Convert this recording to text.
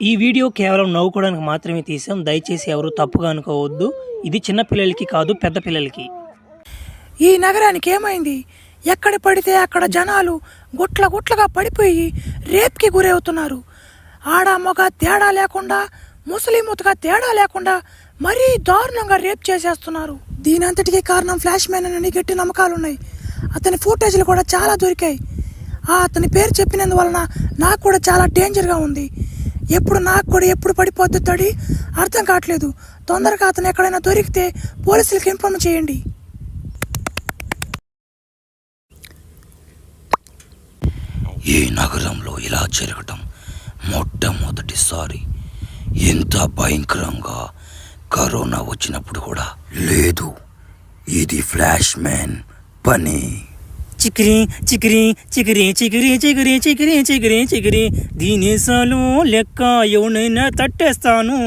ఈ వీడియో కేవలం నవ్వుకోవడానికి మాత్రమే తీసాం. దయచేసి ఎవరు తప్పుగా అనుకోవద్దు. ఇది చిన్న పిల్లలకి కాదు, పెద్ద పిల్లలకి. ఈ నగరానికి ఏమైంది? ఎక్కడ పడితే అక్కడ జనాలు గుట్లగా పడిపోయి రేప్కి గురవుతున్నారు. ఆడ మగ తేడా లేకుండా, ముస్లింగా తేడా లేకుండా మరీ దారుణంగా రేప్ చేసేస్తున్నారు. దీనంతటికీ కారణం ఫ్లాష్ మ్యాన్ అని గట్టి నమ్మకాలున్నాయి. అతని ఫుటేజ్లు కూడా చాలా దొరికాయి. అతని పేరు చెప్పినందువలన నాకు కూడా చాలా డేంజర్గా ఉంది. నాకు కూడా ఎప్పుడు పడిపోద్దు తడి అర్థం కావట్లేదు. తొందరగా అతను ఎక్కడైనా దొరికితే పోలీసులకు ఇన్ఫార్మ్ చేయండి. ఈ నగరంలో ఇలా జరగటం మొట్టమొదటిసారి. ఎంత భయంకరంగా కరోనా వచ్చినప్పుడు కూడా లేదు. ఇది ఫ్లాష్ మ్యాన్ పని. చికిరి చికిరి చికిరి చికిరి చికిరి చికిరి చికిరి చికిరి దీని సాలు లెక్క ఎవనైనా తట్టేస్తాను.